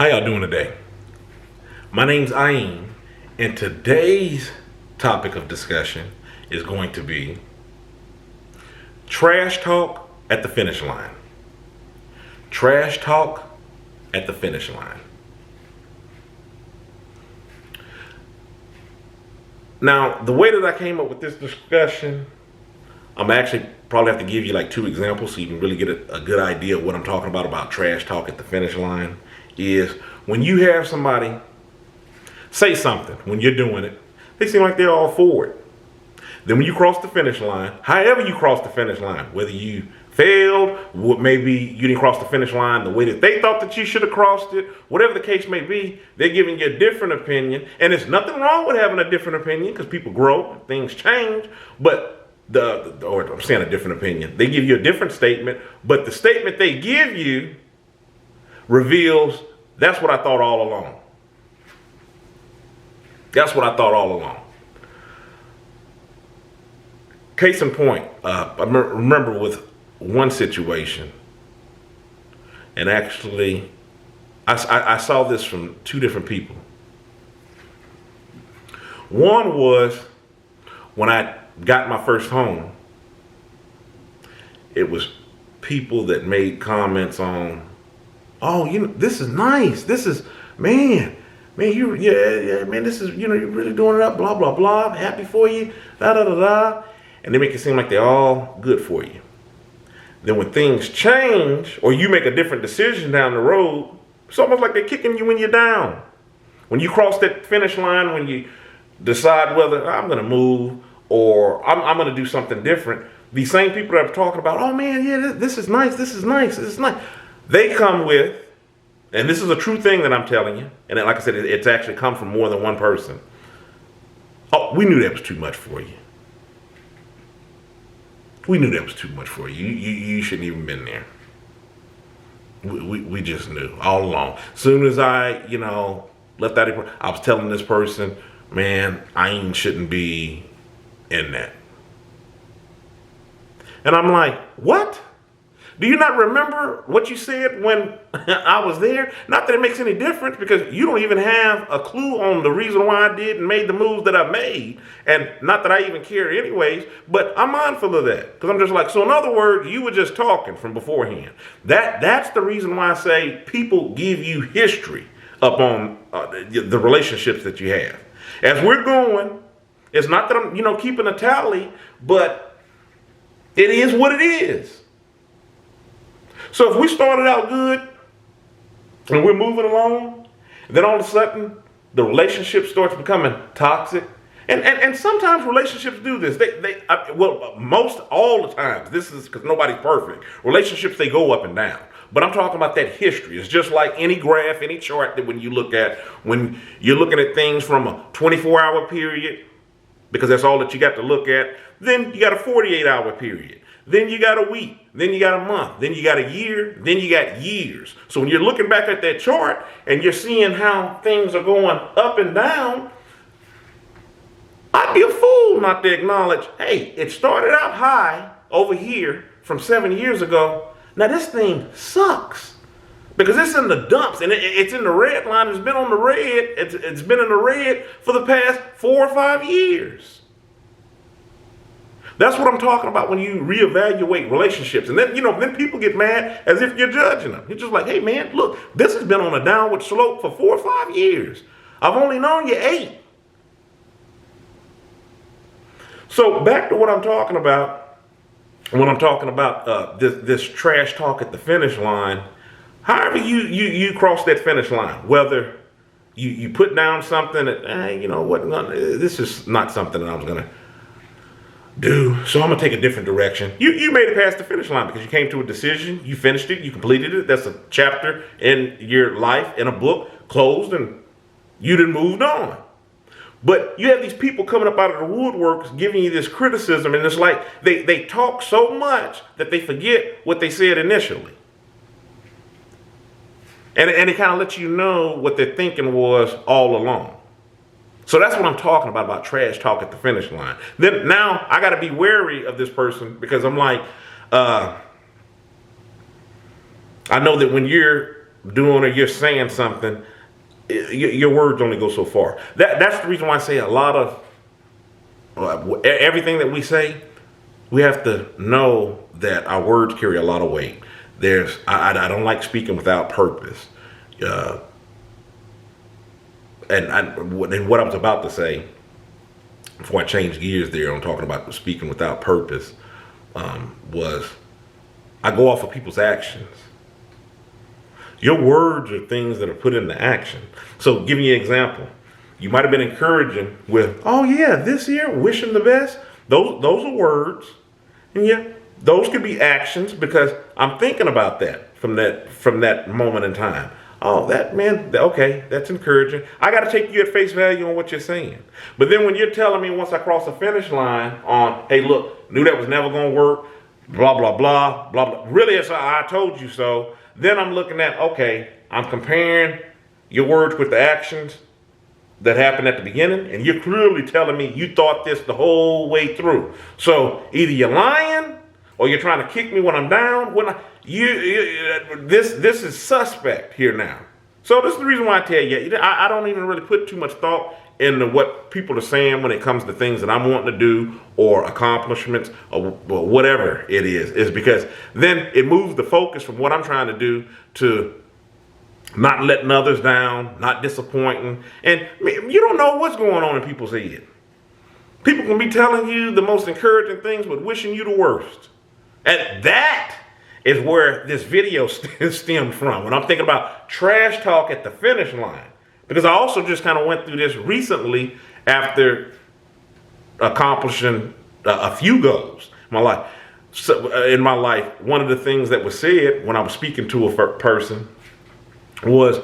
How y'all doing today? My name's Ayin, and today's topic of discussion is going to be trash talk at the finish line. Trash talk at the finish line. Now, the way that I came up with this discussion, I'm actually probably have to give you like two examples so you can really get a good idea of what I'm talking about trash talk at the finish line. Is when you have somebody say something when you're doing it, they seem like they're all for it. Then when you cross the finish line, however you cross the finish line, whether you failed, maybe you didn't cross the finish line the way that they thought that you should have crossed it, whatever the case may be, they're giving you a different opinion. And there's nothing wrong with having a different opinion because people grow, things change. But or I'm saying a different opinion. They give you a different statement, but the statement they give you reveals, that's what I thought all along. That's what I thought all along. Case in point, I remember with one situation, and actually, I saw this from two different people. One was when I got my first home, it was people that made comments on, oh, this is nice. This is, man, man, this is, you're really doing it up, blah, blah, blah. I'm happy for you, da, da, da, da. And they make it seem like they're all good for you. Then when things change, or you make a different decision down the road, it's almost like they're kicking you when you're down. When you cross that finish line, when you decide whether I'm going to move or I'm going to do something different, these same people that are talking about, oh man, yeah, this is nice, this is nice, this is nice. They come with, and this is a true thing that I'm telling you, and like I said, it's actually come from more than one person. Oh, we knew that was too much for you. We knew that was too much for you. You shouldn't even been there. We just knew all along. As soon as I, left out, I was telling this person, man, I shouldn't be in that. And I'm like, what? Do you not remember what you said when I was there? Not that it makes any difference, because you don't even have a clue on the reason why I did and made the moves that I made. And not that I even care anyways, but I'm mindful of that. Because I'm just like, so in other words, you were just talking from beforehand. That's the reason why I say people give you history up on the relationships that you have. As we're going, it's not that I'm, keeping a tally, but it is what it is. So if we started out good and we're moving along, then all of a sudden the relationship starts becoming toxic. And sometimes relationships do this. Most all the time, this is because nobody's perfect. Relationships, they go up and down. But I'm talking about that history. It's just like any graph, any chart that when you're looking at things from a 24-hour period, because that's all that you got to look at, then you got a 48-hour period. Then you got a week, then you got a month, then you got a year, then you got years. So when you're looking back at that chart and you're seeing how things are going up and down, I'd be a fool not to acknowledge, hey, it started out high over here from 7 years ago. Now this thing sucks because it's in the dumps and it's in the red line. It's been on the red. It's been in the red for the past 4 or 5 years. That's what I'm talking about when you reevaluate relationships. And then, then people get mad as if you're judging them. You're just like, hey, man, look, this has been on a downward slope for 4 or 5 years. I've only known you 8. So back to what I'm talking about. When I'm talking about this trash talk at the finish line, however you cross that finish line, whether you put down something that, this is not something that I was going to do, so I'm going to take a different direction. You made it past the finish line because you came to a decision, you finished it, you completed it. That's a chapter in your life, in a book, closed, and you done moved on. But you have these people coming up out of the woodworks giving you this criticism, and it's like they talk so much that they forget what they said initially. And it kind of lets you know what their thinking was all along. So that's what I'm talking about trash talk at the finish line. Then now I got to be wary of this person because I'm like, I know that when you're doing or you're saying something, your words only go so far. That's the reason why I say a lot of everything that we say, we have to know that our words carry a lot of weight. I don't like speaking without purpose. And what I was about to say, before I change gears there on talking about speaking without purpose, was I go off of people's actions. Your words are things that are put into action. So giving you an example, you might have been encouraging with, oh yeah, this year, wishing the best. Those are words. And yeah, those could be actions because I'm thinking about that from that moment in time. Oh, that man, okay, that's encouraging. I got to take you at face value on what you're saying. But then when you're telling me once I cross the finish line on, hey, look, knew that was never going to work, blah, blah, blah, blah, blah. Really, it's I told you so. Then I'm looking at, okay, I'm comparing your words with the actions that happened at the beginning, and you're clearly telling me you thought this the whole way through. So either you're lying or you're trying to kick me when I'm down. This is suspect here now. So this is the reason why I tell you, I don't even really put too much thought into what people are saying when it comes to things that I'm wanting to do or accomplishments or whatever it is because then it moves the focus from what I'm trying to do to not letting others down, not disappointing. And you don't know what's going on in people's head. People can be telling you the most encouraging things, but wishing you the worst. And that is where this video stemmed from. When I'm thinking about trash talk at the finish line. Because I also just kind of went through this recently after accomplishing a few goals in my life. So, in my life, one of the things that was said when I was speaking to a person was,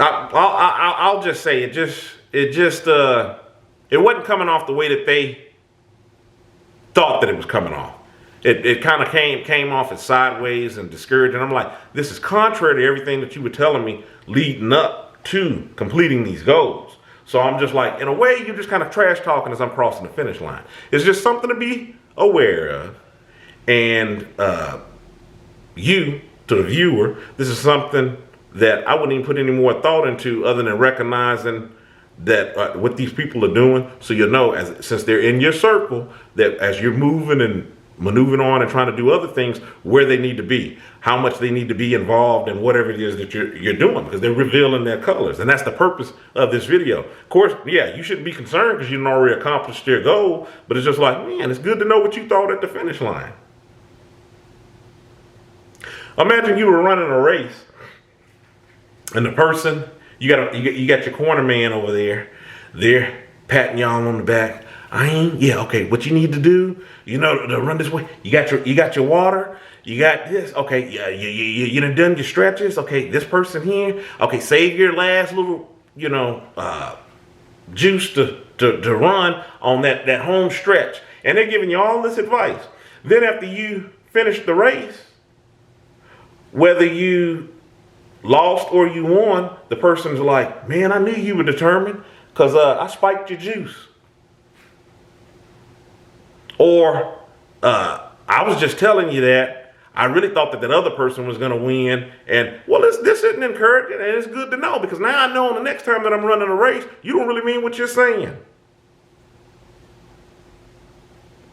I'll just say it wasn't coming off the way that they thought that it was coming off. It kind of came off as sideways and discouraging. I'm like, this is contrary to everything that you were telling me leading up to completing these goals. So I'm just like, in a way, you're just kind of trash talking as I'm crossing the finish line. It's just something to be aware of. And you, to the viewer, this is something that I wouldn't even put any more thought into other than recognizing that what these people are doing. So you'll know, since they're in your circle, that as you're moving and maneuvering on and trying to do other things, where they need to be, how much they need to be involved in whatever it is that you're doing, because they're revealing their colors. And that's the purpose of this video. Of course, yeah, you shouldn't be concerned because you've already accomplished your goal, but it's just like, man, it's good to know what you thought at the finish line. Imagine you were running a race and the person, you got your corner man over there, they're patting y'all on the back. Okay, what you need to do, to run this way, you got your water, you got this, okay, yeah, you done your stretches, okay, this person here, okay, save your last little, juice to run on that home stretch. And they're giving you all this advice. Then after you finish the race, whether you lost or you won, the person's like, man, I knew you were determined because I spiked your juice. Or I was just telling you that I really thought that other person was going to win. And well, this isn't encouraging, and it's good to know because now I know the next time that I'm running a race, you don't really mean what you're saying.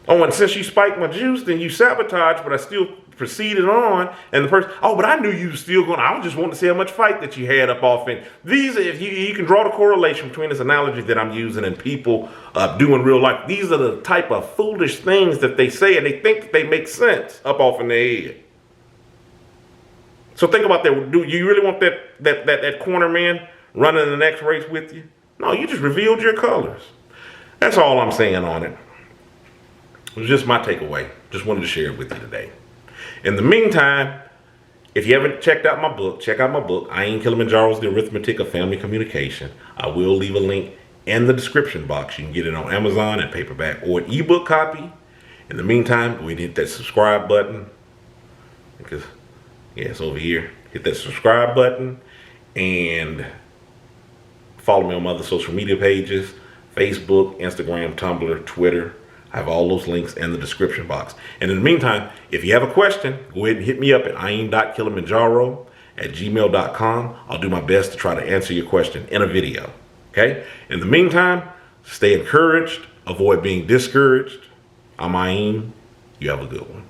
Oh, and since you spiked my juice, then you sabotaged, but I still proceeded on. And the person, but I knew you were still going. I was just wanting to see how much fight that you had up off in. These, if you can draw the correlation between this analogy that I'm using and people doing real life. These are the type of foolish things that they say, and they think that they make sense up off in their head. So think about that. Do you really want that corner man running the next race with you? No, you just revealed your colors. That's all I'm saying on it. It was just my takeaway. Just wanted to share it with you today. In the meantime, if you haven't checked out my book, check out my book, I Am Kilimanjaro's The Arithmetic of Family Communication. I will leave a link in the description box. You can get it on Amazon and paperback or an ebook copy. In the meantime, go ahead and hit that subscribe button. Because, yeah, it's over here. Hit that subscribe button and follow me on my other social media pages, Facebook, Instagram, Tumblr, Twitter. I have all those links in the description box. And in the meantime, if you have a question, go ahead and hit me up at aim.kilimanjaro at gmail.com. I'll do my best to try to answer your question in a video. Okay? In the meantime, stay encouraged. Avoid being discouraged. I'm Ayin. You have a good one.